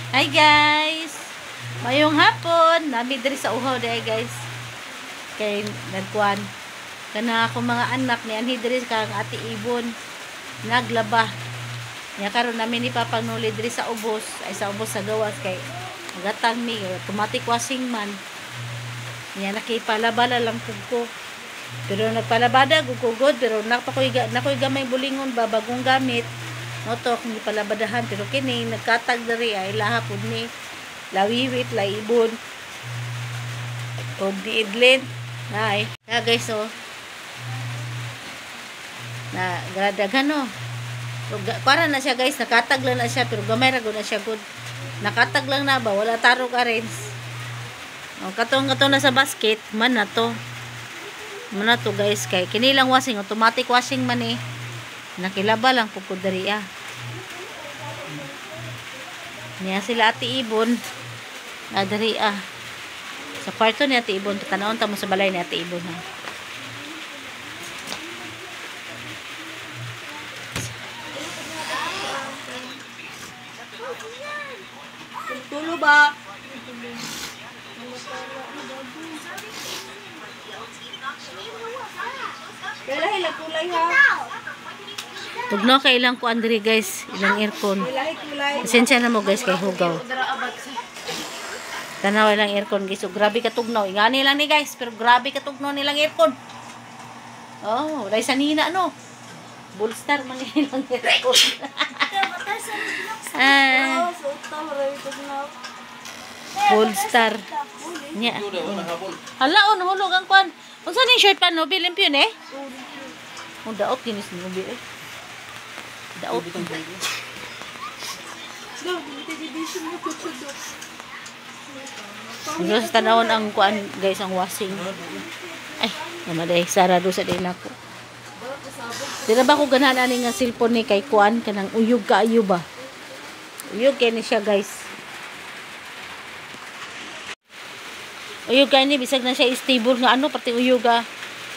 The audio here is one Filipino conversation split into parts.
Hi guys! Mayong hapon, nami diri sa uhaw day guys. Kay nagkuan. Kana ako mga anak ni anhi diri kang Ate Ibon. Naglaba. Nya karon namin ni papangnuli diri sa ubos, ay sa ubos sa gawas kay nagatang mi automatic washing man. Nya nakipalabala lang pud ko. Pero nagpalabada gugugod pero nakoy gamay bulingon ba bagong gamit. No to kung palabadahan pero kini nagkatag diri ay laha pud ni lawiwit laibon. Pud ni Idlin. Ay, guys oh. Na gradaghan no. Para na siya guys, nakatag lang na siya pero gamay ra gud na siya gud. Nakatag lang na ba wala tarog arens. Oh, katong na sa basket man na to. Muna to guys kay kini lang washing automatic washing man eh nakilaba lang pupud diri niya sila Ate Ibon diri sa kwarto ni Ate Ibon tanawon ta mo sa balay ni Ate Ibon ha. Tulo ba? Kailan kulay ha? Tugnaw kay ilang ko andri guys, ilang aircon. Pasensya na mo guys kay hugaw. Tanaw ilang aircon guys, so grabe ka tugnaw. Ingani lang ni guys, pero grabe ka tugnaw nilang aircon. Oh, dai sanina no. Bullstar man ilang aircon. Bullstar. Nya. Hala on hulog ang kwan. Unsa ni shirt pa no bilim yun eh? Ang daot ginis ni ubi eh. Daot. Gusto tanawon ang kuan guys ang washing. Ay, namaday sarado sa din ako. Dira ba ko ganahan ani nga cellphone ni kay kuan kanang uyog kaayo ba? Uyog kay ni siya guys. Uyog kay ni bisag na siya stable nga ano pati uyog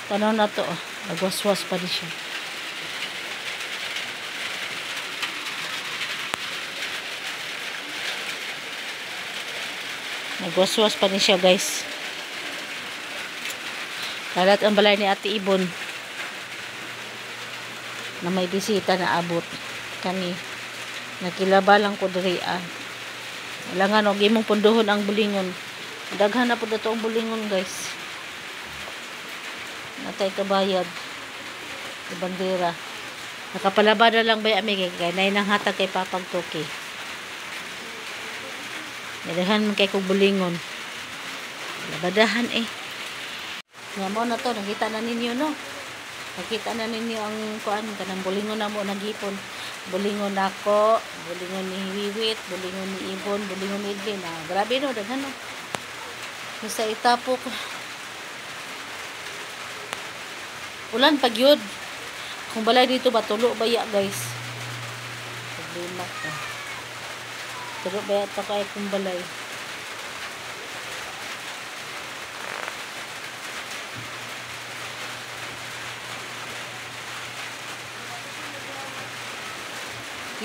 tanaw na to. Nagwaswas pa di siya. Nagwaswas pa ni siya guys. Kalat ang balay ni Ate Ibon na may bisita na abot kani nakilaba lang ko diri wala nga no gimong punduhon ang bulingon daghan na po dato ang bulingon guys natay kabayad sa bandera nakapalabada lang ba ami kay nay nang hatag kay Papag Toki daghan man kay kog bulingon labadahan nga mo na to nakita na ninyo no. Nakita na ninyo ang kuan kanang bulingon na mo nagipon. Bulingon nako, bulingon ni Wiwit, bulingon ni Ibon, bulingon ni Idlin. Grabe no daghan no. Basta itapok. Ulan pagyud. Kung balay dito ba tulo ba ya guys? Problema ka. Tulo ba ya to kay kung balay.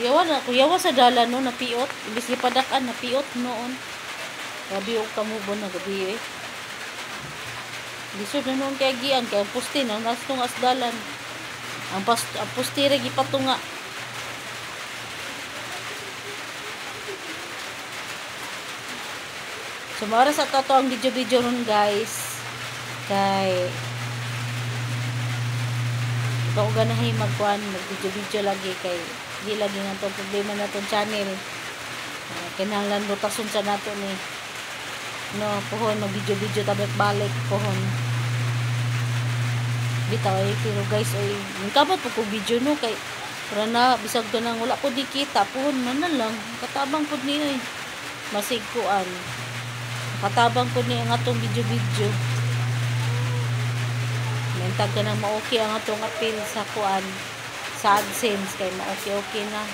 Kuyawa sa dalan no napiot ibis gipadakan napiot noon grabe og kamubon na gabi lisod na noon kay gian kay pusti na nastong asdalan ang pusti ra gipatunga so mara sa to ang video ron guys kay ito ko ganahay magkuhan mag-video lagi kay di lagi nga itong problema na itong channel kinahanglan rotasyon sa nato ni no pohon mag-video tablet balik pohon bitaw pero guys kamot po ko video no kay para na bisag ka nang wala po di kita pohon man na lang katabang po ni masig kuan katabang po ni ang atong video mentag ka nang ma-okay ang atong appeal sa kuan sa AdSense kay ma-okay na